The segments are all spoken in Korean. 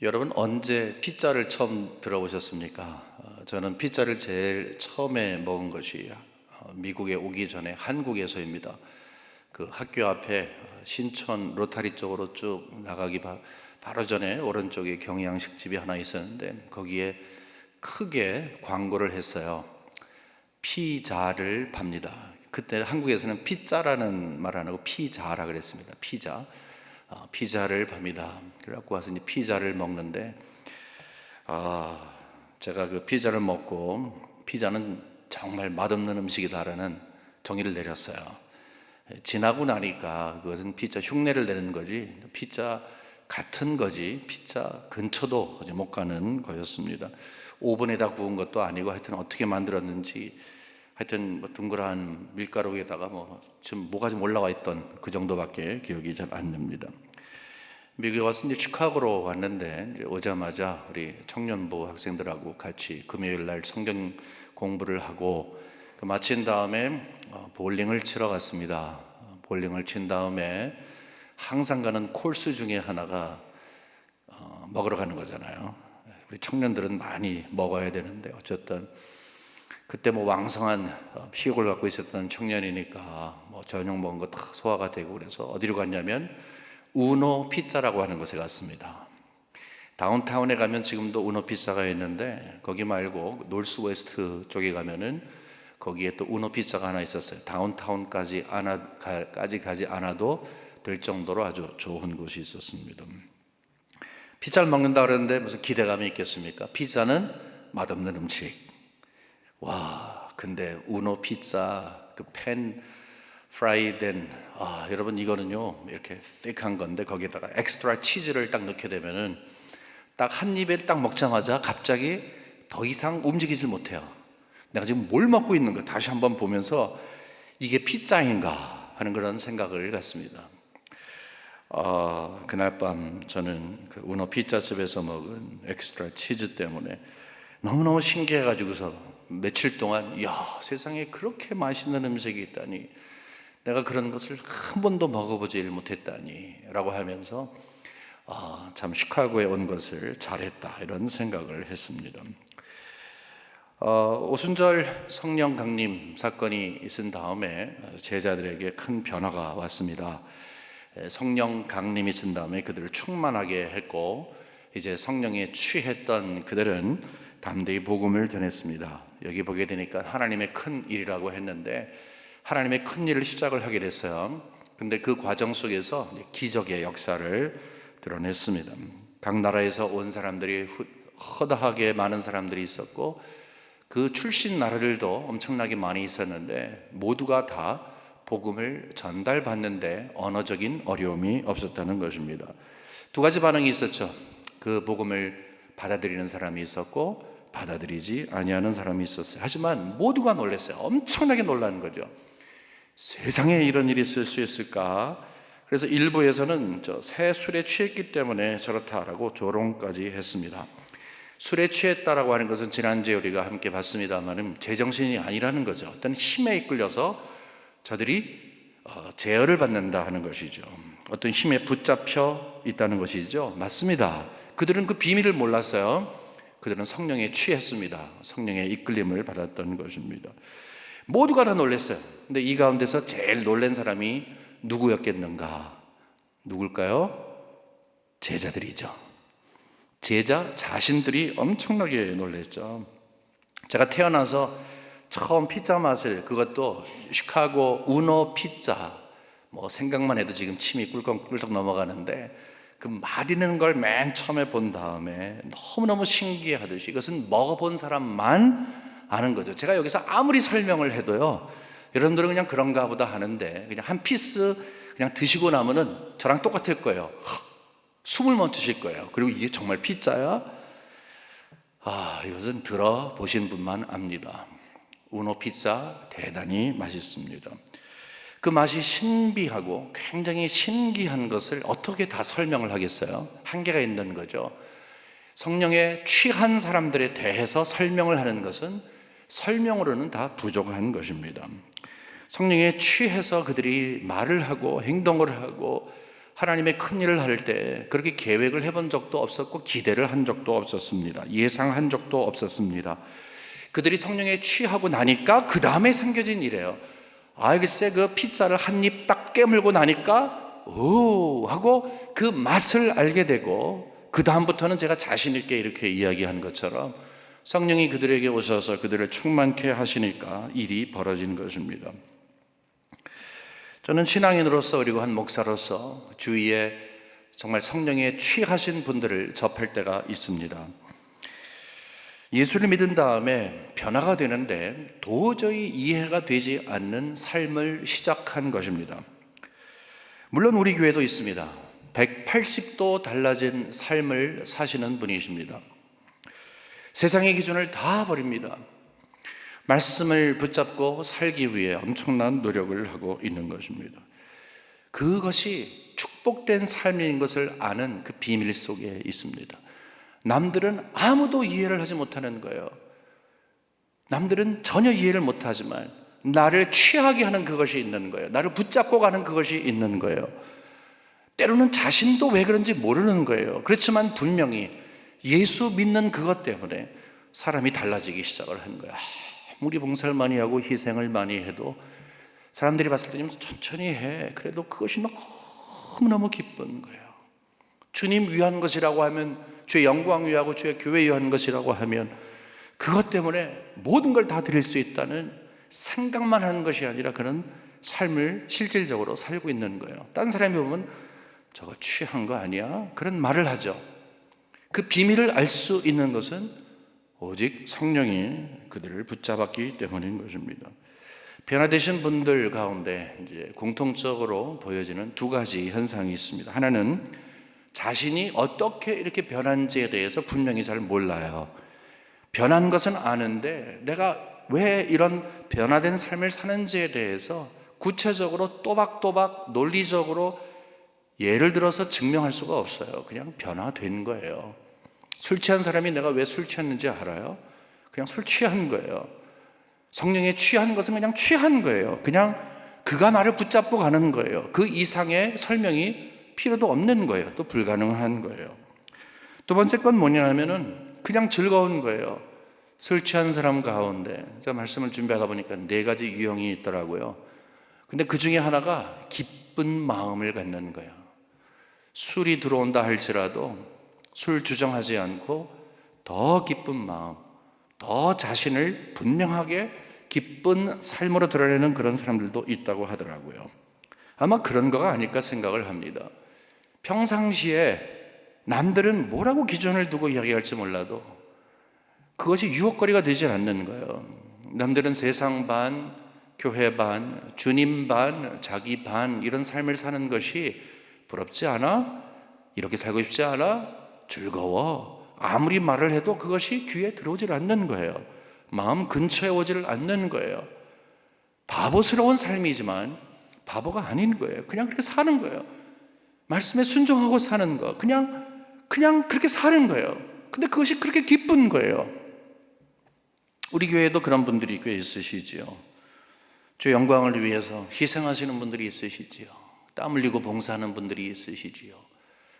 여러분 언제 피자를 처음 들어보셨습니까? 저는 피자를 제일 처음에 먹은 것이 미국에 오기 전에 한국에서입니다. 그 학교 앞에 신촌 로타리 쪽으로 쭉 나가기 바로 전에 오른쪽에 경양식집이 하나 있었는데 거기에 크게 광고를 했어요. 피자를 팝니다. 그때 한국에서는 피자라는 말 안 하고 피자라 그랬습니다. 피자. 피자를 팝니다. 그래갖고 와서 이제 피자를 먹는데, 제가 그 피자를 먹고 피자는 정말 맛없는 음식이다라는 정의를 내렸어요. 지나고 나니까 그것은 피자 흉내를 내는 거지, 피자 같은 거지, 피자 근처도 못 가는 거였습니다. 오븐에다 구운 것도 아니고 하여튼 어떻게 만들었는지, 하여튼 뭐 둥그란 밀가루에다가 지금 뭐가 좀 올라와 있던 그 정도밖에 기억이 잘 안 납니다. 미국에 와서 이제 시카고로 왔는데 이제 오자마자 우리 청년부 학생들하고 같이 금요일 날 성경 공부를 하고 마친 다음에 볼링을 치러 갔습니다. 볼링을 친 다음에 항상 가는 코스 중에 하나가 먹으러 가는 거잖아요. 우리 청년들은 많이 먹어야 되는데 어쨌든 그때 왕성한 피욕을 갖고 있었던 청년이니까 저녁 먹은 거 다 소화가 되고 그래서 어디로 갔냐면 우노 피자라고 하는 곳에 갔습니다. 다운타운에 가면 지금도 우노 피자가 있는데 거기 말고 노스 웨스트 쪽에 가면은 거기에 또 우노 피자가 하나 있었어요. 다운타운까지 가지 않아도 될 정도로 아주 좋은 곳이 있었습니다. 피자를 먹는다 그러는데 무슨 기대감이 있겠습니까? 피자는 맛없는 음식. 근데 우노 피자 그 팬 프라이된 여러분 이거는요 이렇게 thick한 건데 거기에다가 엑스트라 치즈를 딱 넣게 되면은 딱 한 입에 딱 먹자마자 갑자기 더 이상 움직이질 못해요. 내가 지금 뭘 먹고 있는 가 다시 한번 보면서 이게 피자인가 하는 그런 생각을 갖습니다. 그날 밤 저는 그 우노 피자집에서 먹은 엑스트라 치즈 때문에 너무너무 신기해가지고서 며칠 동안 세상에 그렇게 맛있는 음식이 있다니, 내가 그런 것을 한 번도 먹어보지 못했다니 라고 하면서 참 시카고에 온 것을 잘했다 이런 생각을 했습니다. 오순절 성령 강림 사건이 있은 다음에 제자들에게 큰 변화가 왔습니다. 성령 강림이 있은 다음에 그들을 충만하게 했고 이제 성령에 취했던 그들은 담대히 복음을 전했습니다. 여기 보게 되니까 하나님의 큰 일이라고 했는데 하나님의 큰 일을 시작을 하게 됐어요. 근데 그 과정 속에서 기적의 역사를 드러냈습니다. 각 나라에서 온 사람들이 허다하게 많은 사람들이 있었고 그 출신 나라들도 엄청나게 많이 있었는데 모두가 다 복음을 전달받는데 언어적인 어려움이 없었다는 것입니다. 두 가지 반응이 있었죠. 그 복음을 받아들이는 사람이 있었고 받아들이지 아니하는 사람이 있었어요. 하지만 모두가 놀랐어요. 엄청나게 놀라는 거죠. 세상에 이런 일이 있을 수 있을까? 그래서 일부에서는 새 술에 취했기 때문에 저렇다라고 조롱까지 했습니다. 술에 취했다라고 하는 것은 지난주에 우리가 함께 봤습니다만 제정신이 아니라는 거죠. 어떤 힘에 이끌려서 저들이 제어를 받는다 하는 것이죠. 어떤 힘에 붙잡혀 있다는 것이죠. 맞습니다. 그들은 그 비밀을 몰랐어요. 그들은 성령에 취했습니다. 성령의 이끌림을 받았던 것입니다. 모두가 다 놀랐어요. 근데 이 가운데서 제일 놀란 사람이 누구였겠는가? 누굴까요? 제자들이죠. 제자 자신들이 엄청나게 놀랐죠. 제가 태어나서 처음 피자 맛을, 그것도 시카고 우노 피자, 생각만 해도 지금 침이 꿀꺽꿀꺽 넘어가는데 그 맛있는 걸 맨 처음에 본 다음에 너무너무 신기해하듯이 이것은 먹어본 사람만 아는 거죠. 제가 여기서 아무리 설명을 해도요, 여러분들은 그냥 그런가 보다 하는데 그냥 한 피스 그냥 드시고 나면은 저랑 똑같을 거예요. 숨을 못 쉬실 거예요. 그리고 이게 정말 피자야? 이것은 들어보신 분만 압니다. 우노 피자 대단히 맛있습니다. 그 맛이 신비하고 굉장히 신기한 것을 어떻게 다 설명을 하겠어요? 한계가 있는 거죠. 성령에 취한 사람들에 대해서 설명을 하는 것은 설명으로는 다 부족한 것입니다. 성령에 취해서 그들이 말을 하고 행동을 하고 하나님의 큰 일을 할 때 그렇게 계획을 해본 적도 없었고 기대를 한 적도 없었습니다. 예상한 적도 없었습니다. 그들이 성령에 취하고 나니까 그 다음에 생겨진 일이에요. 글쎄 그 피자를 한 입 딱 깨물고 나니까 오 하고 그 맛을 알게 되고, 그 다음부터는 제가 자신 있게 이렇게 이야기한 것처럼 성령이 그들에게 오셔서 그들을 충만케 하시니까 일이 벌어진 것입니다. 저는 신앙인으로서 그리고 한 목사로서 주위에 정말 성령에 취하신 분들을 접할 때가 있습니다. 예수를 믿은 다음에 변화가 되는데 도저히 이해가 되지 않는 삶을 시작한 것입니다. 물론 우리 교회도 있습니다. 180도 달라진 삶을 사시는 분이십니다. 세상의 기준을 다 버립니다. 말씀을 붙잡고 살기 위해 엄청난 노력을 하고 있는 것입니다. 그것이 축복된 삶인 것을 아는 그 비밀 속에 있습니다. 남들은 아무도 이해를 하지 못하는 거예요. 남들은 전혀 이해를 못하지만 나를 취하게 하는 그것이 있는 거예요. 나를 붙잡고 가는 그것이 있는 거예요. 때로는 자신도 왜 그런지 모르는 거예요. 그렇지만 분명히 예수 믿는 그것 때문에 사람이 달라지기 시작을 한 거예요. 아무리 봉사를 많이 하고 희생을 많이 해도 사람들이 봤을 때 좀 천천히 해. 그래도 그것이 너무너무 기쁜 거예요. 주님 위한 것이라고 하면, 주의 영광 위하고 주의 교회 위한 것이라고 하면 그것 때문에 모든 걸 다 드릴 수 있다는 생각만 하는 것이 아니라 그런 삶을 실질적으로 살고 있는 거예요. 다른 사람이 보면 저거 취한 거 아니야? 그런 말을 하죠. 그 비밀을 알 수 있는 것은 오직 성령이 그들을 붙잡았기 때문인 것입니다. 변화되신 분들 가운데 이제 공통적으로 보여지는 두 가지 현상이 있습니다. 하나는 자신이 어떻게 이렇게 변한지에 대해서 분명히 잘 몰라요. 변한 것은 아는데 내가 왜 이런 변화된 삶을 사는지에 대해서 구체적으로 또박또박 논리적으로 예를 들어서 증명할 수가 없어요. 그냥 변화된 거예요. 술 취한 사람이 내가 왜 술 취했는지 알아요? 그냥 술 취한 거예요. 성령에 취한 것은 그냥 취한 거예요. 그냥 그가 나를 붙잡고 가는 거예요. 그 이상의 설명이 필요도 없는 거예요. 또 불가능한 거예요. 두 번째 건 뭐냐면은 그냥 즐거운 거예요. 술 취한 사람 가운데 제가 말씀을 준비하다 보니까 4가지 유형이 있더라고요. 근데 그 중에 하나가 기쁜 마음을 갖는 거예요. 술이 들어온다 할지라도 술 주정하지 않고 더 기쁜 마음, 더 자신을 분명하게 기쁜 삶으로 드러내는 그런 사람들도 있다고 하더라고요. 아마 그런 거가 아닐까 생각을 합니다. 평상시에 남들은 뭐라고 기준을 두고 이야기할지 몰라도 그것이 유혹거리가 되지 않는 거예요. 남들은 세상 반, 교회 반, 주님 반, 자기 반 이런 삶을 사는 것이 부럽지 않아? 이렇게 살고 싶지 않아? 즐거워. 아무리 말을 해도 그것이 귀에 들어오질 않는 거예요. 마음 근처에 오지를 않는 거예요. 바보스러운 삶이지만 바보가 아닌 거예요. 그냥 그렇게 사는 거예요. 말씀에 순종하고 사는 거. 그냥 그렇게 사는 거예요. 근데 그것이 그렇게 기쁜 거예요. 우리 교회에도 그런 분들이 꽤 있으시지요. 주 영광을 위해서 희생하시는 분들이 있으시지요. 땀 흘리고 봉사하는 분들이 있으시지요.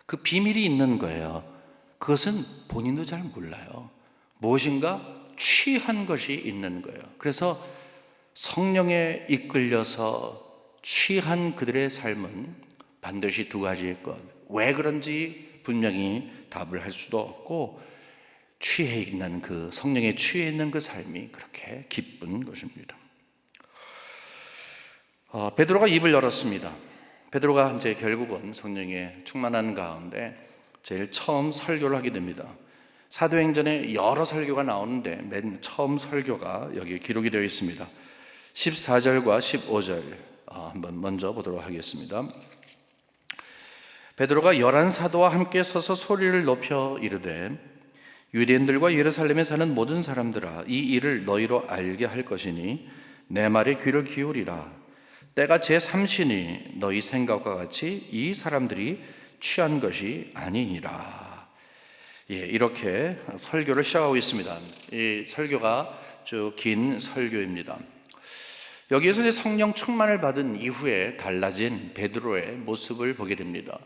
그 비밀이 있는 거예요. 그것은 본인도 잘 몰라요. 무엇인가 취한 것이 있는 거예요. 그래서 성령에 이끌려서 취한 그들의 삶은 반드시 2가지일 것. 왜 그런지 분명히 답을 할 수도 없고 취해 있는 그 성령에 취해 있는 그 삶이 그렇게 기쁜 것입니다. 베드로가 입을 열었습니다. 베드로가 이제 결국은 성령에 충만한 가운데 제일 처음 설교를 하게 됩니다. 사도행전에 여러 설교가 나오는데 맨 처음 설교가 여기에 기록이 되어 있습니다. 14절과 15절 한번 먼저 보도록 하겠습니다. 베드로가 11사도와 함께 서서 소리를 높여 이르되 유대인들과 예루살렘에 사는 모든 사람들아, 이 일을 너희로 알게 할 것이니 내 말에 귀를 기울이라. 때가 제3시니 너희 생각과 같이 이 사람들이 취한 것이 아니니라. 이렇게 설교를 시작하고 있습니다. 이 설교가 쭉 긴 설교입니다. 여기에서 이제 성령 충만을 받은 이후에 달라진 베드로의 모습을 보게 됩니다.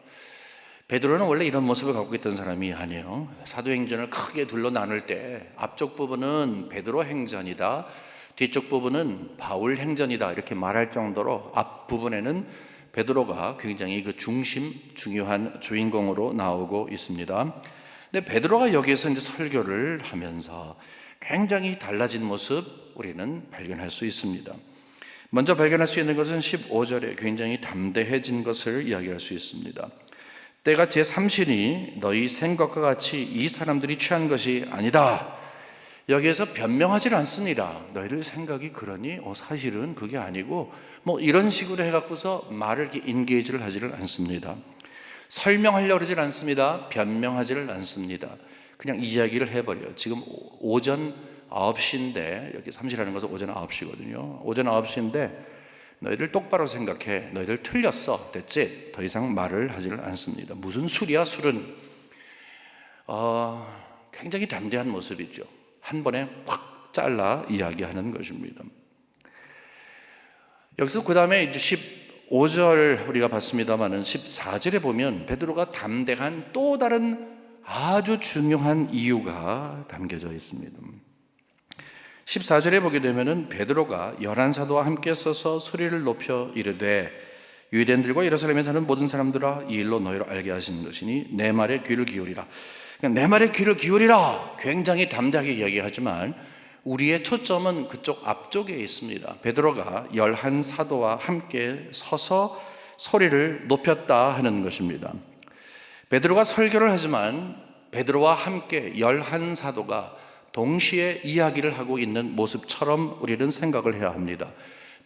베드로는 원래 이런 모습을 갖고 있던 사람이 아니에요. 사도행전을 크게 둘로 나눌 때 앞쪽 부분은 베드로 행전이다, 뒤쪽 부분은 바울 행전이다 이렇게 말할 정도로 앞부분에는 베드로가 굉장히 그 중요한 주인공으로 나오고 있습니다. 근데 베드로가 여기에서 이제 설교를 하면서 굉장히 달라진 모습 우리는 발견할 수 있습니다. 먼저 발견할 수 있는 것은 15절에 굉장히 담대해진 것을 이야기할 수 있습니다. 때가 제3시니 너희 생각과 같이 이 사람들이 취한 것이 아니다. 여기에서 변명하지 않습니다. 너희들 생각이 그러니 사실은 그게 아니고 뭐 이런 식으로 해갖고서 말을 이렇게 인게이지를 하지를 않습니다. 설명하려고 그러질 않습니다. 변명하지를 않습니다. 그냥 이야기를 해버려요. 지금 오전 9시인데 여기 3시라는 것은 오전 9시거든요. 오전 9시인데 너희들 똑바로 생각해. 너희들 틀렸어. 됐지? 더 이상 말을 하지를 않습니다. 무슨 술이야 술은. 굉장히 담대한 모습이죠. 한 번에 확 잘라 이야기하는 것입니다. 여기서 그 다음에 이제 15절 우리가 봤습니다만은 14절에 보면 베드로가 담대한 또 다른 아주 중요한 이유가 담겨져 있습니다. 14절에 보게 되면은 베드로가 11사도와 함께 서서 소리를 높여 이르되 유대인들과 예루살렘에 사는 모든 사람들아 이 일로 너희를 알게 하시는 것이니 내 말에 귀를 기울이라. 그러니까 내 말에 귀를 기울이라 굉장히 담대하게 이야기하지만 우리의 초점은 그쪽 앞쪽에 있습니다. 베드로가 11사도와 함께 서서 소리를 높였다 하는 것입니다. 베드로가 설교를 하지만 베드로와 함께 11사도가 동시에 이야기를 하고 있는 모습처럼 우리는 생각을 해야 합니다.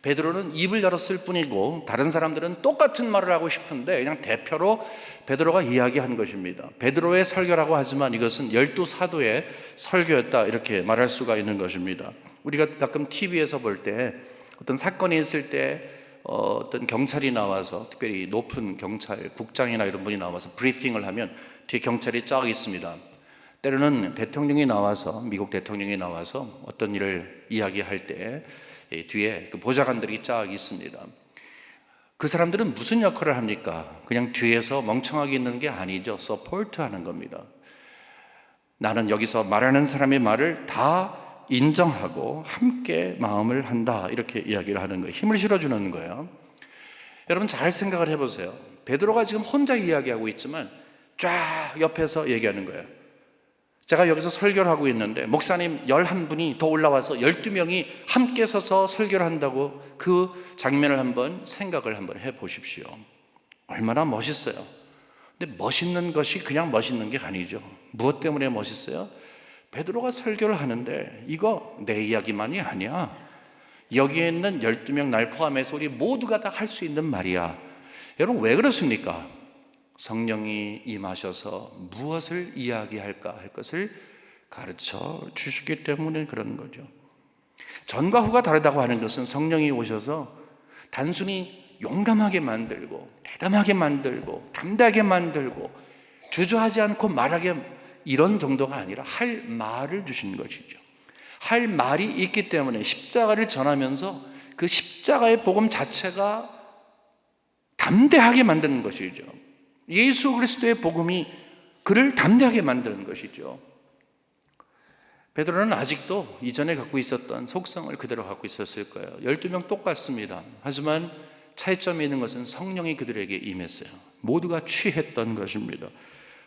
베드로는 입을 열었을 뿐이고 다른 사람들은 똑같은 말을 하고 싶은데 그냥 대표로 베드로가 이야기한 것입니다. 베드로의 설교라고 하지만 이것은 12사도의 설교였다 이렇게 말할 수가 있는 것입니다. 우리가 가끔 TV에서 볼 때 어떤 사건이 있을 때 어떤 경찰이 나와서 특별히 높은 경찰 국장이나 이런 분이 나와서 브리핑을 하면 뒤에 경찰이 쫙 있습니다. 때로는 대통령이 나와서 미국 대통령이 나와서 어떤 일을 이야기할 때 뒤에 그 보좌관들이 쫙 있습니다. 그 사람들은 무슨 역할을 합니까? 그냥 뒤에서 멍청하게 있는 게 아니죠. 서포트하는 겁니다. 나는 여기서 말하는 사람의 말을 다 인정하고 함께 마음을 한다 이렇게 이야기를 하는 거예요. 힘을 실어주는 거예요. 여러분 잘 생각을 해보세요. 베드로가 지금 혼자 이야기하고 있지만 쫙 옆에서 얘기하는 거예요. 제가 여기서 설교를 하고 있는데 목사님 11분이 더 올라와서 12명이 함께 서서 설교를 한다고 그 장면을 한번 생각을 한번 해보십시오. 얼마나 멋있어요. 근데 멋있는 것이 그냥 멋있는 게 아니죠. 무엇 때문에 멋있어요? 베드로가 설교를 하는데 이거 내 이야기만이 아니야. 여기에 있는 12명 날 포함해서 우리 모두가 다 할 수 있는 말이야. 여러분 왜 그렇습니까? 성령이 임하셔서 무엇을 이야기할까 할 것을 가르쳐 주시기 때문에 그런 거죠. 전과 후가 다르다고 하는 것은 성령이 오셔서 단순히 용감하게 만들고 대담하게 만들고 담대하게 만들고 주저하지 않고 말하게 이런 정도가 아니라 할 말을 주신 것이죠. 할 말이 있기 때문에 십자가를 전하면서 그 십자가의 복음 자체가 담대하게 만드는 것이죠. 예수 그리스도의 복음이 그를 담대하게 만드는 것이죠. 베드로는 아직도 이전에 갖고 있었던 속성을 그대로 갖고 있었을 거예요. 12명 똑같습니다. 하지만 차이점이 있는 것은 성령이 그들에게 임했어요. 모두가 취했던 것입니다.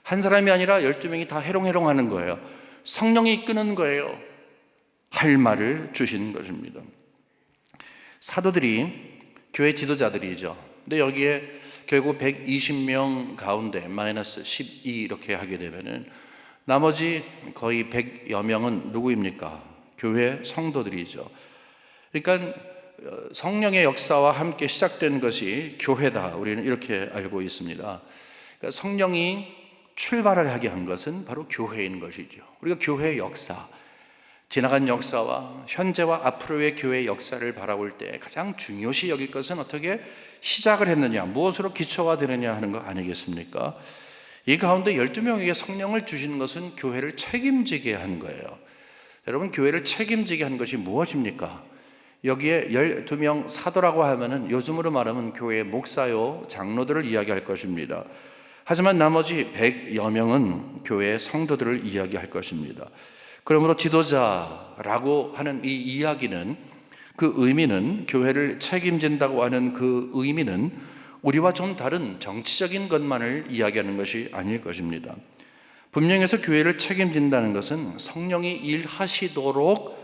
한 사람이 아니라 12명이 다 해롱해롱하는 거예요. 성령이 이끄는 거예요. 할 말을 주신 것입니다. 사도들이 교회 지도자들이죠. 근데 여기에 결국 120명 가운데 마이너스 12 이렇게 하게 되면은 나머지 거의 100여 명은 누구입니까? 교회 성도들이죠. 그러니까 성령의 역사와 함께 시작된 것이 교회다. 우리는 이렇게 알고 있습니다. 그러니까 성령이 출발을 하게 한 것은 바로 교회인 것이죠. 우리가 교회의 역사, 지나간 역사와 현재와 앞으로의 교회의 역사를 바라볼 때 가장 중요시 여길 것은 어떻게 시작을 했느냐, 무엇으로 기초가 되느냐 하는 거 아니겠습니까? 이 가운데 12명에게 성령을 주신 것은 교회를 책임지게 한 거예요. 여러분 교회를 책임지게 한 것이 무엇입니까? 여기에 12명 사도라고 하면은 요즘으로 말하면 교회의 목사요, 장로들을 이야기할 것입니다. 하지만 나머지 100여 명은 교회의 성도들을 이야기할 것입니다. 그러므로 지도자라고 하는 이 이야기는, 그 의미는, 교회를 책임진다고 하는 그 의미는 우리와 좀 다른 정치적인 것만을 이야기하는 것이 아닐 것입니다. 분명해서 교회를 책임진다는 것은 성령이 일하시도록,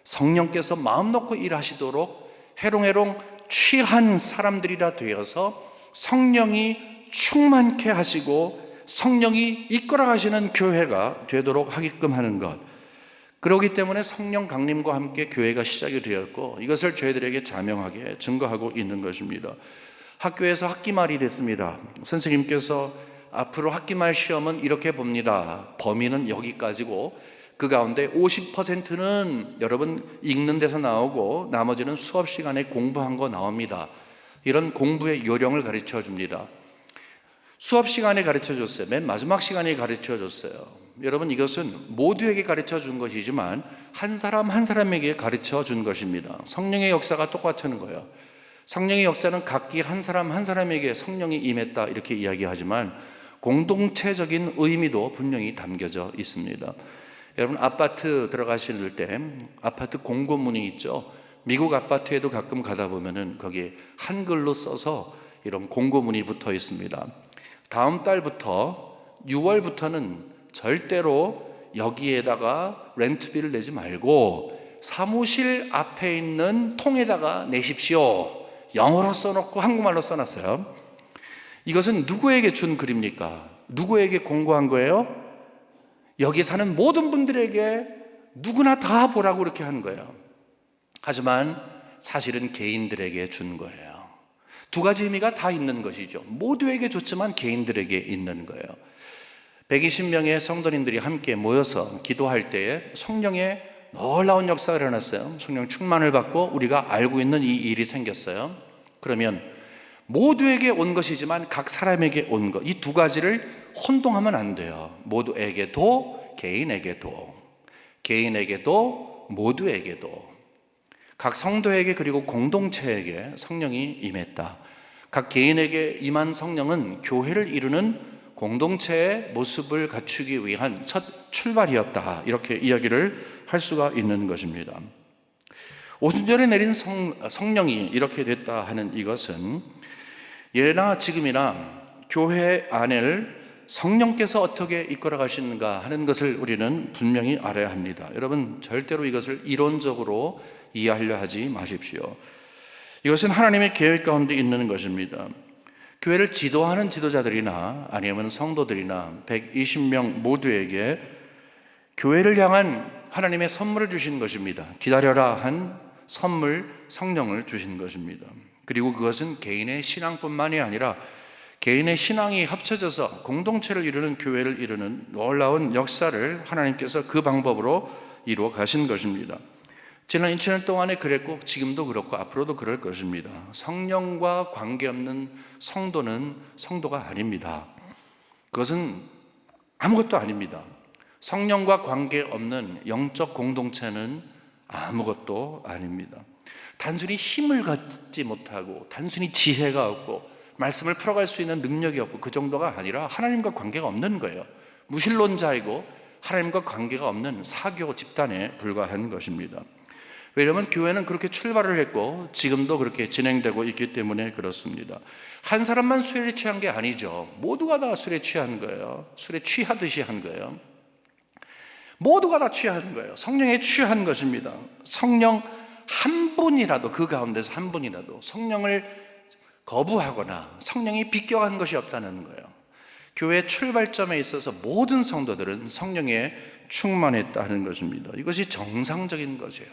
성령께서 마음 놓고 일하시도록 해롱해롱 취한 사람들이라 되어서 성령이 충만케 하시고 성령이 이끌어 가시는 교회가 되도록 하게끔 하는 것. 그렇기 때문에 성령 강림과 함께 교회가 시작이 되었고, 이것을 저희들에게 자명하게 증거하고 있는 것입니다. 학교에서 학기말이 됐습니다. 선생님께서 앞으로 학기말 시험은 이렇게 봅니다. 범위는 여기까지고 그 가운데 50%는 여러분 읽는 데서 나오고 나머지는 수업 시간에 공부한 거 나옵니다. 이런 공부의 요령을 가르쳐 줍니다. 수업 시간에 가르쳐 줬어요. 맨 마지막 시간에 가르쳐 줬어요. 여러분, 이것은 모두에게 가르쳐 준 것이지만 한 사람 한 사람에게 가르쳐 준 것입니다. 성령의 역사가 똑같은 거예요. 성령의 역사는 각기 한 사람 한 사람에게 성령이 임했다 이렇게 이야기하지만 공동체적인 의미도 분명히 담겨져 있습니다. 여러분, 아파트 들어가실 때 아파트 공고문이 있죠. 미국 아파트에도 가끔 가다 보면은 거기에 한글로 써서 이런 공고문이 붙어 있습니다. 다음 달부터 6월부터는 절대로 여기에다가 렌트비를 내지 말고 사무실 앞에 있는 통에다가 내십시오. 영어로 써놓고 한국말로 써놨어요. 이것은 누구에게 준 글입니까? 누구에게 공고한 거예요? 여기 사는 모든 분들에게 누구나 다 보라고 그렇게 한 거예요. 하지만 사실은 개인들에게 준 거예요. 두 가지 의미가 다 있는 것이죠. 모두에게 줬지만 개인들에게 있는 거예요. 120명의 성도님들이 함께 모여서 기도할 때에 성령의 놀라운 역사가 일어났어요. 성령 충만을 받고 우리가 알고 있는 이 일이 생겼어요. 그러면 모두에게 온 것이지만 각 사람에게 온 것, 이 두 가지를 혼동하면 안 돼요. 모두에게도 개인에게도 모두에게도, 각 성도에게 그리고 공동체에게 성령이 임했다. 각 개인에게 임한 성령은 교회를 이루는 공동체의 모습을 갖추기 위한 첫 출발이었다. 이렇게 이야기를 할 수가 있는 것입니다. 오순절에 내린 성령이 이렇게 됐다 하는 이것은 예나 지금이나 교회 안을 성령께서 어떻게 이끌어 가시는가 하는 것을 우리는 분명히 알아야 합니다. 여러분, 절대로 이것을 이론적으로 이해하려 하지 마십시오. 이것은 하나님의 계획 가운데 있는 것입니다. 교회를 지도하는 지도자들이나 아니면 성도들이나 120명 모두에게 교회를 향한 하나님의 선물을 주신 것입니다. 기다려라 한 선물, 성령을 주신 것입니다. 그리고 그것은 개인의 신앙뿐만이 아니라 개인의 신앙이 합쳐져서 공동체를 이루는, 교회를 이루는 놀라운 역사를 하나님께서 그 방법으로 이루어 가신 것입니다. 지난 2000년 동안에 그랬고 지금도 그렇고 앞으로도 그럴 것입니다. 성령과 관계없는 성도는 성도가 아닙니다. 그것은 아무것도 아닙니다. 성령과 관계없는 영적 공동체는 아무것도 아닙니다. 단순히 힘을 갖지 못하고 단순히 지혜가 없고 말씀을 풀어갈 수 있는 능력이 없고 그 정도가 아니라 하나님과 관계가 없는 거예요. 무신론자이고 하나님과 관계가 없는 사교 집단에 불과한 것입니다. 왜냐하면 교회는 그렇게 출발을 했고 지금도 그렇게 진행되고 있기 때문에 그렇습니다. 한 사람만 술에 취한 게 아니죠. 모두가 다 술에 취한 거예요. 술에 취하듯이 한 거예요. 모두가 다 취한 거예요. 성령에 취한 것입니다. 성령 한 분이라도, 그 가운데서 한 분이라도 성령을 거부하거나 성령이 비껴간 것이 없다는 거예요. 교회 출발점에 있어서 모든 성도들은 성령에 충만했다는 것입니다. 이것이 정상적인 것이에요.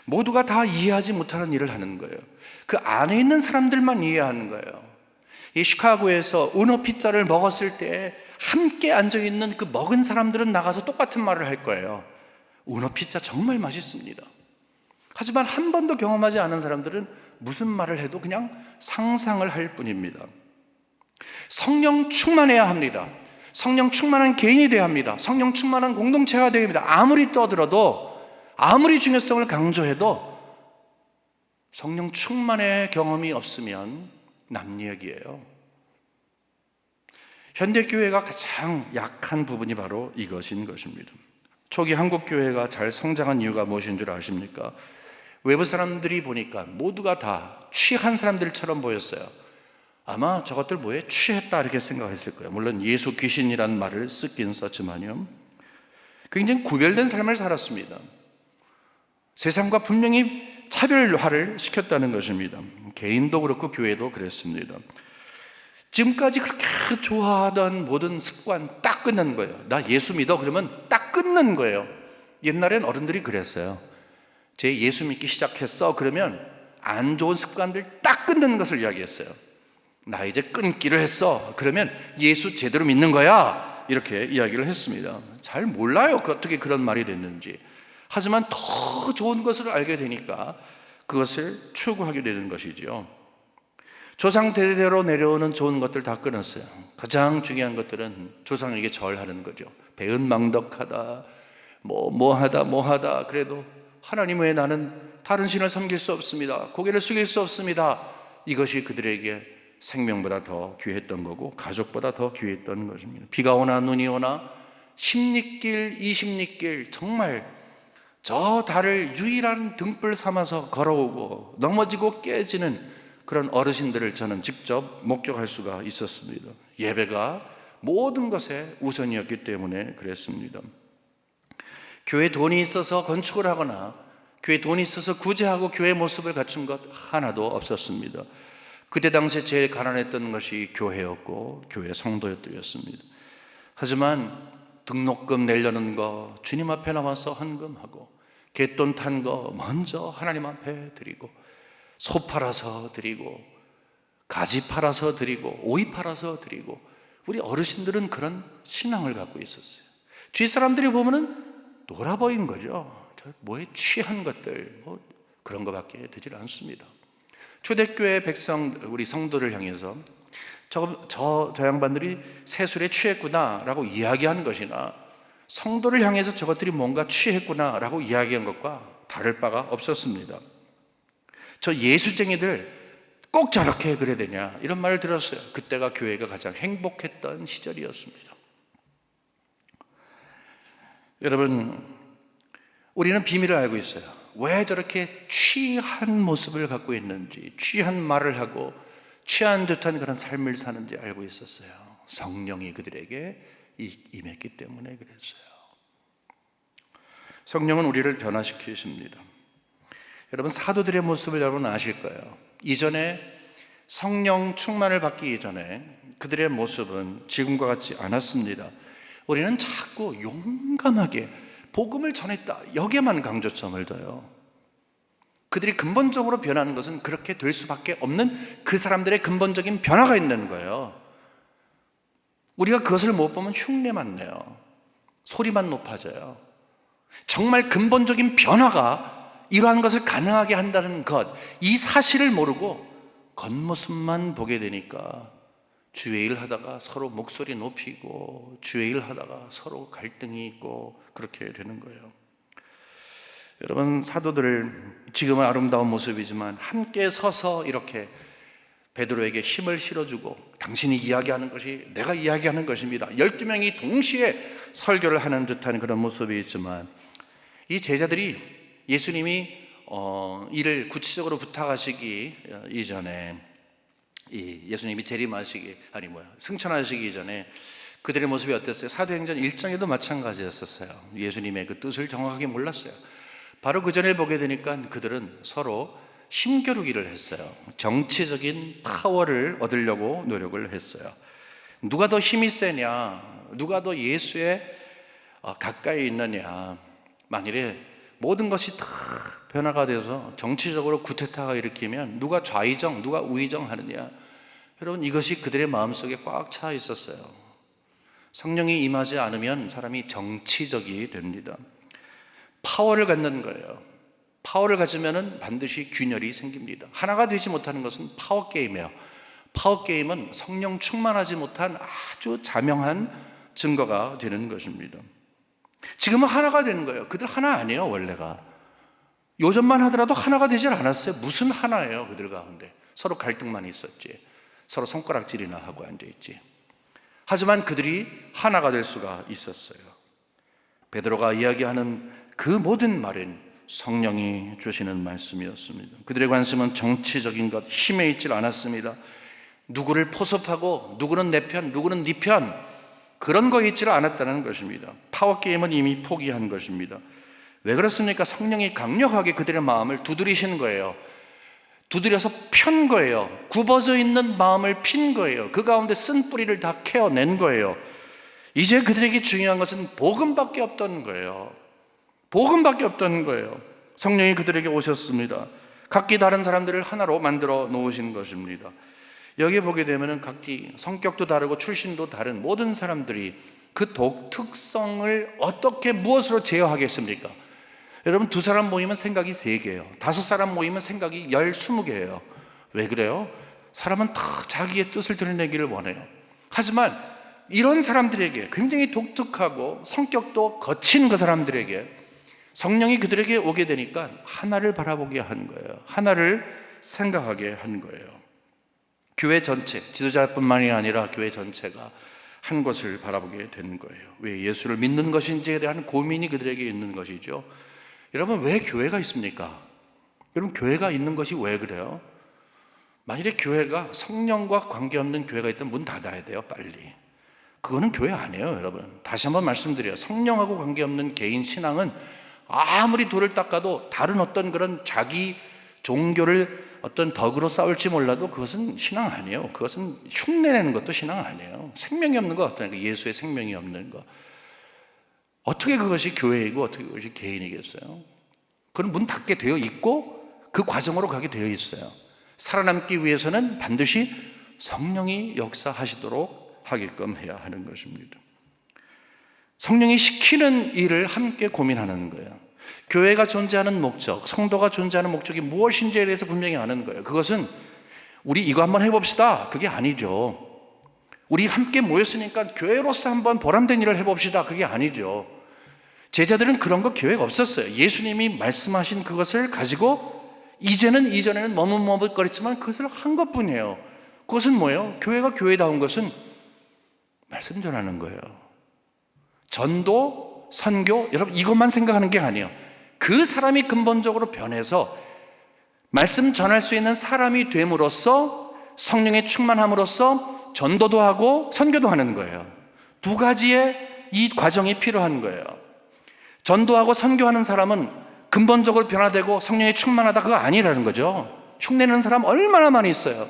모두가 다 이해하지 못하는 일을 하는 거예요. 그 안에 있는 사람들만 이해하는 거예요. 이 시카고에서 은어 피자를 먹었을 때 함께 앉아있는 그 먹은 사람들은 나가서 똑같은 말을 할 거예요. 은어 피자 정말 맛있습니다. 하지만 한 번도 경험하지 않은 사람들은 무슨 말을 해도 그냥 상상을 할 뿐입니다. 성령 충만해야 합니다. 성령 충만한 개인이 되어야 합니다. 성령 충만한 공동체가 되어야 합니다. 아무리 떠들어도, 아무리 중요성을 강조해도 성령 충만의 경험이 없으면 남 얘기예요. 현대교회가 가장 약한 부분이 바로 이것인 것입니다. 초기 한국교회가 잘 성장한 이유가 무엇인 줄 아십니까? 외부 사람들이 보니까 모두가 다 취한 사람들처럼 보였어요. 아마 저것들 뭐에 취했다 이렇게 생각했을 거예요. 물론 예수 귀신이라는 말을 쓰긴 썼지만요, 굉장히 구별된 삶을 살았습니다. 세상과 분명히 차별화를 시켰다는 것입니다. 개인도 그렇고 교회도 그랬습니다. 지금까지 그렇게 좋아하던 모든 습관 딱 끊는 거예요. 나 예수 믿어 그러면 딱 끊는 거예요. 옛날엔 어른들이 그랬어요. 제 예수 믿기 시작했어 그러면 안 좋은 습관들 딱 끊는 것을 이야기했어요. 나 이제 끊기로 했어 그러면 예수 제대로 믿는 거야 이렇게 이야기를 했습니다. 잘 몰라요 어떻게 그런 말이 됐는지. 하지만 더 좋은 것을 알게 되니까 그것을 추구하게 되는 것이죠. 조상 대대로 내려오는 좋은 것들 다 끊었어요. 가장 중요한 것들은 조상에게 절하는 거죠. 배은망덕하다 뭐하다 그래도 하나님 외에 나는 다른 신을 섬길 수 없습니다. 고개를 숙일 수 없습니다. 이것이 그들에게 생명보다 더 귀했던 거고 가족보다 더 귀했던 것입니다. 비가 오나 눈이 오나 10리길 20리길 정말 저 달을 유일한 등불 삼아서 걸어오고 넘어지고 깨지는 그런 어르신들을 저는 직접 목격할 수가 있었습니다. 예배가 모든 것에 우선이었기 때문에 그랬습니다. 교회 돈이 있어서 건축을 하거나 교회 돈이 있어서 구제하고 교회 모습을 갖춘 것 하나도 없었습니다. 그때 당시에 제일 가난했던 것이 교회였고 교회 성도였습니다. 하지만 등록금 내려는 거 주님 앞에 나와서 헌금하고 갯돈 탄 거 먼저 하나님 앞에 드리고 소 팔아서 드리고 가지 팔아서 드리고 오이 팔아서 드리고 우리 어르신들은 그런 신앙을 갖고 있었어요. 뒤 사람들이 보면은 놀아보인 거죠. 뭐에 취한 것들 그런 거밖에 되질 않습니다. 초대교회 백성 우리 성도를 향해서 저 양반들이 세술에 취했구나 라고 이야기한 것이나 성도를 향해서 저것들이 뭔가 취했구나 라고 이야기한 것과 다를 바가 없었습니다. 저 예수쟁이들 꼭 저렇게 그래야 되냐 이런 말을 들었어요. 그때가 교회가 가장 행복했던 시절이었습니다. 여러분, 우리는 비밀을 알고 있어요. 왜 저렇게 취한 모습을 갖고 있는지, 취한 말을 하고 취한 듯한 그런 삶을 사는지 알고 있었어요. 성령이 그들에게 임했기 때문에 그랬어요. 성령은 우리를 변화시키십니다. 여러분, 사도들의 모습을 여러분 아실 거예요. 이전에 성령 충만을 받기 이전에 그들의 모습은 지금과 같지 않았습니다. 우리는 자꾸 용감하게 복음을 전했다 여기에만 강조점을 둬요. 그들이 근본적으로 변하는 것은 그렇게 될 수밖에 없는 그 사람들의 근본적인 변화가 있는 거예요. 우리가 그것을 못 보면 흉내만 내요. 소리만 높아져요. 정말 근본적인 변화가 이러한 것을 가능하게 한다는 것, 이 사실을 모르고 겉모습만 보게 되니까 주의 일 하다가 서로 목소리 높이고 주의 일 하다가 서로 갈등이 있고 그렇게 되는 거예요. 여러분, 사도들을 지금은 아름다운 모습이지만 함께 서서 이렇게 베드로에게 힘을 실어주고 당신이 이야기하는 것이 내가 이야기하는 것입니다. 12명이 동시에 설교를 하는 듯한 그런 모습이 있지만 이 제자들이 예수님이 이를 구체적으로 부탁하시기 이전에 예수님이 재림하시기 승천하시기 전에 그들의 모습이 어땠어요? 사도행전 1장에도 마찬가지였었어요. 예수님의 그 뜻을 정확하게 몰랐어요. 바로 그 전에 보게 되니까 그들은 서로 힘겨루기를 했어요. 정치적인 파워를 얻으려고 노력을 했어요. 누가 더 힘이 세냐, 누가 더 예수에 가까이 있느냐. 만일에 모든 것이 다 변화가 돼서 정치적으로 쿠데타가 일으키면 누가 좌의정, 누가 우의정 하느냐. 여러분, 이것이 그들의 마음속에 꽉 차 있었어요. 성령이 임하지 않으면 사람이 정치적이 됩니다. 파워를 갖는 거예요. 파워를 가지면 반드시 균열이 생깁니다. 하나가 되지 못하는 것은 파워게임이에요. 파워게임은 성령 충만하지 못한 아주 자명한 증거가 되는 것입니다. 지금은 하나가 되는 거예요. 그들 하나 아니에요, 원래가. 요즘만 하더라도 하나가 되질 않았어요. 무슨 하나예요, 그들 가운데. 서로 갈등만 있었지. 서로 손가락질이나 하고 앉아있지. 하지만 그들이 하나가 될 수가 있었어요. 베드로가 이야기하는 그 모든 말은 성령이 주시는 말씀이었습니다. 그들의 관심은 정치적인 것, 힘에 있질 않았습니다. 누구를 포섭하고 누구는 내 편, 누구는 네 편, 그런 거 있지를 않았다는 것입니다. 파워게임은 이미 포기한 것입니다. 왜 그렇습니까? 성령이 강력하게 그들의 마음을 두드리신 거예요. 두드려서 편 거예요. 굽어져 있는 마음을 핀 거예요. 그 가운데 쓴 뿌리를 다 캐어낸 거예요. 이제 그들에게 중요한 것은 복음밖에 없던 거예요. 복음밖에 없던 거예요. 성령이 그들에게 오셨습니다. 각기 다른 사람들을 하나로 만들어 놓으신 것입니다. 여기에 보게 되면 각기 성격도 다르고 출신도 다른 모든 사람들이 그 독특성을 어떻게 무엇으로 제어하겠습니까? 여러분, 2사람 모이면 생각이 3개예요. 5사람 모이면 생각이 20개예요. 왜 그래요? 사람은 다 자기의 뜻을 드러내기를 원해요. 하지만 이런 사람들에게, 굉장히 독특하고 성격도 거친 그 사람들에게 성령이 그들에게 오게 되니까 하나를 바라보게 한 거예요. 하나를 생각하게 한 거예요. 교회 전체, 지도자뿐만이 아니라 교회 전체가 한 것을 바라보게 된 거예요. 왜 예수를 믿는 것인지에 대한 고민이 그들에게 있는 것이죠. 여러분, 왜 교회가 있습니까? 여러분, 교회가 있는 것이 왜 그래요? 만일에 교회가 성령과 관계없는 교회가 있다면 문 닫아야 돼요, 빨리. 그거는 교회 아니에요, 여러분. 다시 한번 말씀드려요. 성령하고 관계없는 개인 신앙은 아무리 돌을 닦아도 다른 어떤 그런 자기 종교를 어떤 덕으로 쌓을지 몰라도 그것은 신앙 아니에요. 그것은 흉내내는 것도 신앙 아니에요. 생명이 없는 거 어떠니까, 예수의 생명이 없는 거. 어떻게 그것이 교회이고 어떻게 그것이 개인이겠어요? 그건 문 닫게 되어 있고 그 과정으로 가게 되어 있어요. 살아남기 위해서는 반드시 성령이 역사하시도록 하게끔 해야 하는 것입니다. 성령이 시키는 일을 함께 고민하는 거예요. 교회가 존재하는 목적, 성도가 존재하는 목적이 무엇인지에 대해서 분명히 아는 거예요. 그것은 우리 이거 한번 해봅시다, 그게 아니죠. 우리 함께 모였으니까 교회로서 한번 보람된 일을 해봅시다, 그게 아니죠. 제자들은 그런 거 계획 없었어요. 예수님이 말씀하신 그것을 가지고 이전에는 머뭇머뭇거렸지만 그것을 한 것뿐이에요. 그것은 뭐예요? 교회가 교회다운 것은 말씀 전하는 거예요. 전도, 선교, 여러분 이것만 생각하는 게 아니에요. 그 사람이 근본적으로 변해서 말씀 전할 수 있는 사람이 됨으로써 성령의 충만함으로써 전도도 하고 선교도 하는 거예요. 2가지의 이 과정이 필요한 거예요. 전도하고 선교하는 사람은 근본적으로 변화되고 성령이 충만하다, 그거 아니라는 거죠. 흉내내는 사람 얼마나 많이 있어요.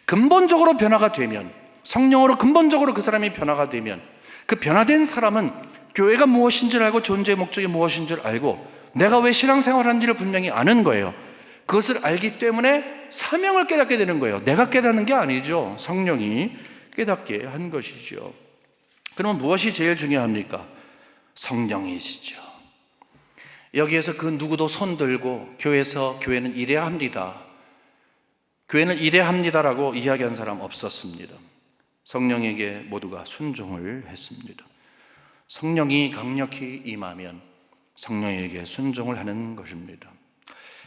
근본적으로 변화가 되면, 성령으로 근본적으로 그 사람이 변화가 되면, 그 변화된 사람은 교회가 무엇인지를 알고 존재의 목적이 무엇인지를 알고 내가 왜 신앙생활을 하는지를 분명히 아는 거예요. 그것을 알기 때문에 사명을 깨닫게 되는 거예요. 내가 깨닫는 게 아니죠. 성령이 깨닫게 한 것이죠. 그러면 무엇이 제일 중요합니까? 성령이시죠. 여기에서 그 누구도 손들고 교회는 이래야 합니다, 교회는 이래야 합니다라고 이야기한 사람 없었습니다. 성령에게 모두가 순종을 했습니다. 성령이 강력히 임하면 성령에게 순종을 하는 것입니다.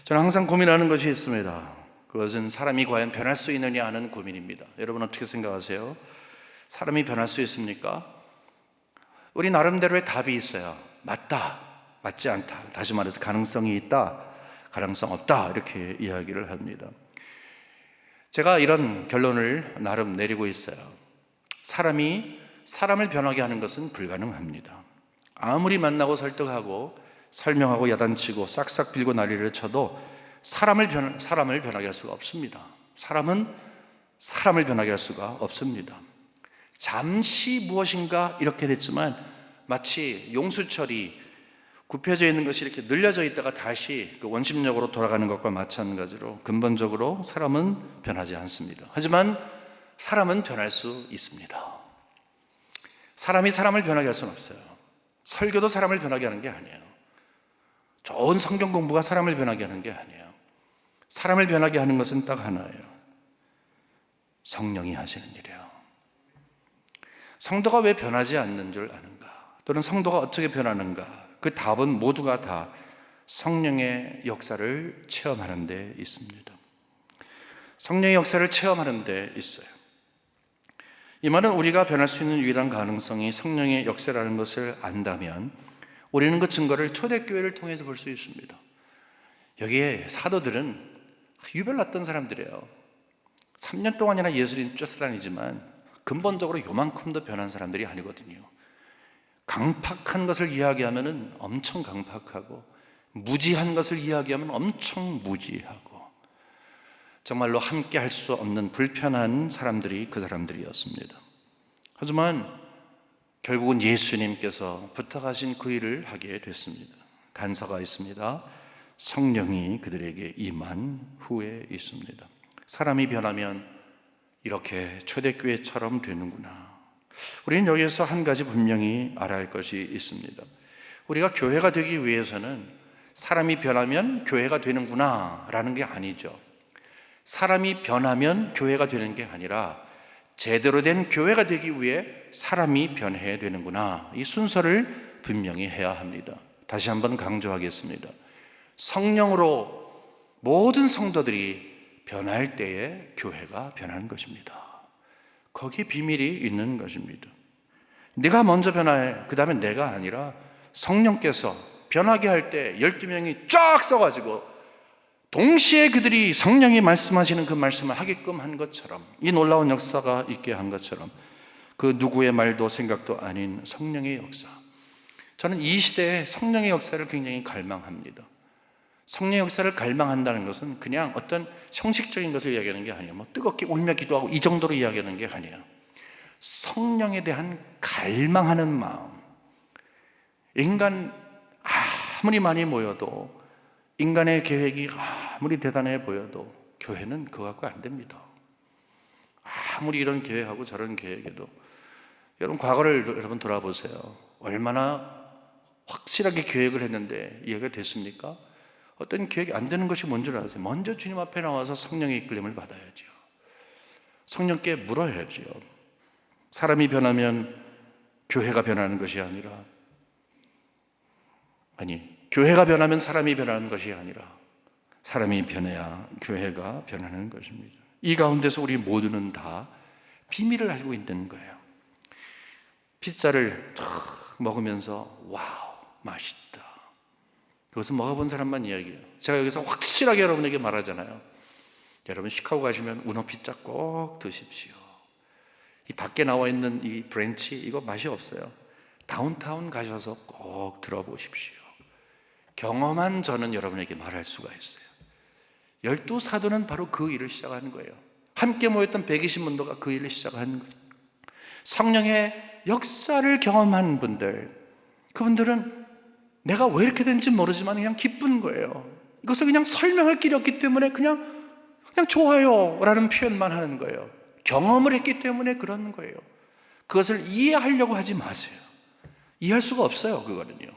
저는 항상 고민하는 것이 있습니다. 그것은 사람이 과연 변할 수 있느냐 하는 고민입니다. 여러분 어떻게 생각하세요? 사람이 변할 수 있습니까? 우리 나름대로의 답이 있어요. 맞다, 맞지 않다, 다시 말해서 가능성이 있다, 가능성 없다, 이렇게 이야기를 합니다. 제가 이런 결론을 나름 내리고 있어요. 사람이 사람을 변하게 하는 것은 불가능합니다. 아무리 만나고 설득하고 설명하고 야단치고 싹싹 빌고 난리를 쳐도 사람을 변하게 할 수가 없습니다. 사람은 사람을 변하게 할 수가 없습니다. 잠시 무엇인가 이렇게 됐지만 마치 용수철이 굽혀져 있는 것이 이렇게 늘려져 있다가 다시 그 원심력으로 돌아가는 것과 마찬가지로 근본적으로 사람은 변하지 않습니다. 하지만 사람은 변할 수 있습니다. 사람이 사람을 변하게 할 수는 없어요. 설교도 사람을 변하게 하는 게 아니에요. 좋은 성경 공부가 사람을 변하게 하는 게 아니에요. 사람을 변하게 하는 것은 딱 하나예요. 성령이 하시는 일이에요. 성도가 왜 변하지 않는 줄 아는가? 또는 성도가 어떻게 변하는가? 그 답은 모두가 다 성령의 역사를 체험하는 데 있습니다. 성령의 역사를 체험하는 데 있어요. 이 말은 우리가 변할 수 있는 유일한 가능성이 성령의 역사라는 것을 안다면 우리는 그 증거를 초대교회를 통해서 볼 수 있습니다. 여기에 사도들은 유별났던 사람들이에요. 3년 동안이나 예수님 쫓아다니지만 근본적으로 요만큼도 변한 사람들이 아니거든요. 강팍한 것을 이야기하면 엄청 강팍하고, 무지한 것을 이야기하면 엄청 무지하고, 정말로 함께 할 수 없는 불편한 사람들이 그 사람들이었습니다. 하지만 결국은 예수님께서 부탁하신 그 일을 하게 됐습니다. 단서가 있습니다. 성령이 그들에게 임한 후에 있습니다. 사람이 변하면 이렇게 초대교회처럼 되는구나. 우리는 여기에서 한 가지 분명히 알아야 할 것이 있습니다. 우리가 교회가 되기 위해서는 사람이 변하면 교회가 되는구나 라는 게 아니죠. 사람이 변하면 교회가 되는 게 아니라 제대로 된 교회가 되기 위해 사람이 변해야 되는구나, 이 순서를 분명히 해야 합니다. 다시 한번 강조하겠습니다. 성령으로 모든 성도들이 변할 때에 교회가 변하는 것입니다. 거기에 비밀이 있는 것입니다. 네가 먼저 변해, 그 다음에 내가 아니라 성령께서 변하게 할 때 12명이 쫙 써가지고 동시에 그들이 성령이 말씀하시는 그 말씀을 하게끔 한 것처럼, 이 놀라운 역사가 있게 한 것처럼, 그 누구의 말도 생각도 아닌 성령의 역사, 저는 이 시대에 성령의 역사를 굉장히 갈망합니다. 성령의 역사를 갈망한다는 것은 그냥 어떤 형식적인 것을 이야기하는 게 아니에요. 뜨겁게 울며 기도하고 이 정도로 이야기하는 게 아니에요. 성령에 대한 갈망하는 마음. 인간 아무리 많이 모여도, 인간의 계획이 아무리 대단해 보여도 교회는 그거 갖고 안 됩니다. 아무리 이런 계획하고 저런 계획해도, 여러분 과거를 여러분 돌아보세요. 얼마나 확실하게 계획을 했는데 이해가 됐습니까? 어떤 계획이 안 되는 것이 뭔지 아세요? 먼저 주님 앞에 나와서 성령의 이끌림을 받아야죠. 성령께 물어야죠. 사람이 변하면 교회가 변하는 것이 아니라, 교회가 변하면 사람이 변하는 것이 아니라 사람이 변해야 교회가 변하는 것입니다. 이 가운데서 우리 모두는 다 비밀을 알고 있는 거예요. 피자를 먹으면서 와우, 맛있다. 그것은 먹어본 사람만 이야기해요. 제가 여기서 확실하게 여러분에게 말하잖아요. 여러분 시카고 가시면 우노 피자 꼭 드십시오. 이 밖에 나와 있는 이 브랜치, 이거 맛이 없어요. 다운타운 가셔서 꼭 들어보십시오. 경험한 저는 여러분에게 말할 수가 있어요. 12사도는 바로 그 일을 시작하는 거예요. 함께 모였던 120문도가 그 일을 시작하는 거예요. 성령의 역사를 경험한 분들, 그분들은 내가 왜 이렇게 된지 모르지만 그냥 기쁜 거예요. 이것을 그냥 설명할 길이 없기 때문에 그냥 좋아요 라는 표현만 하는 거예요. 경험을 했기 때문에 그런 거예요. 그것을 이해하려고 하지 마세요. 이해할 수가 없어요. 그거는요,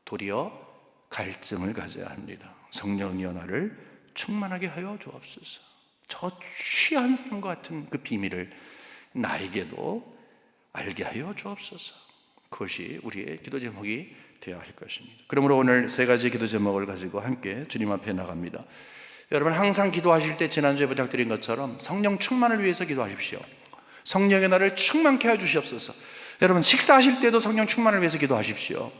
도리어 갈증을 가져야 합니다. 성령 연화를 충만하게 하여 주옵소서. 저 취한 사람과 같은 그 비밀을 나에게도 알게 하여 주옵소서. 그것이 우리의 기도 제목이 되어야 할 것입니다. 그러므로 오늘 세 가지 기도 제목을 가지고 함께 주님 앞에 나갑니다. 여러분 항상 기도하실 때 지난주에 부탁드린 것처럼 성령 충만을 위해서 기도하십시오. 성령의 나를 충만케 해 주시옵소서. 여러분 식사하실 때도 성령 충만을 위해서 기도하십시오.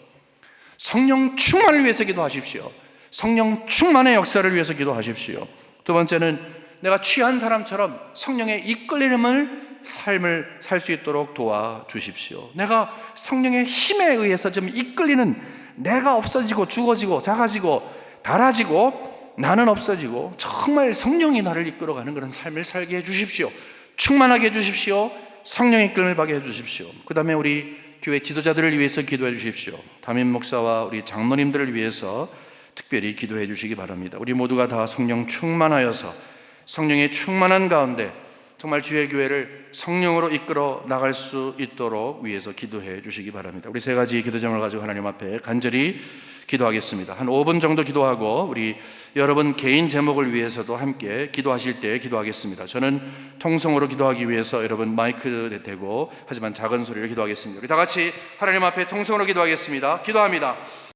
성령 충만을 위해서 기도하십시오. 성령 충만의 역사를 위해서 기도하십시오. 두 번째는 내가 취한 사람처럼 성령의 이끌림을 삶을 살 수 있도록 도와주십시오. 내가 성령의 힘에 의해서 좀 이끌리는, 내가 없어지고 죽어지고 작아지고 닳아지고 나는 없어지고 정말 성령이 나를 이끌어가는 그런 삶을 살게 해주십시오. 충만하게 해주십시오. 성령의 이끌림을 받게 해주십시오. 그 다음에 우리 교회 지도자들을 위해서 기도해 주십시오. 담임 목사와 우리 장로님들을 위해서 특별히 기도해 주시기 바랍니다. 우리 모두가 다 성령 충만하여서 성령의 충만한 가운데 정말 주의 교회를 성령으로 이끌어 나갈 수 있도록 위해서 기도해 주시기 바랍니다. 우리 세 가지 기도 제목을 가지고 하나님 앞에 간절히 기도하겠습니다. 한 5분 정도 기도하고 우리 여러분 개인 제목을 위해서도 함께 기도하실 때 기도하겠습니다. 저는 통성으로 기도하기 위해서 여러분 마이크 대고 하지만 작은 소리로 기도하겠습니다. 우리 다 같이 하나님 앞에 통성으로 기도하겠습니다. 기도합니다.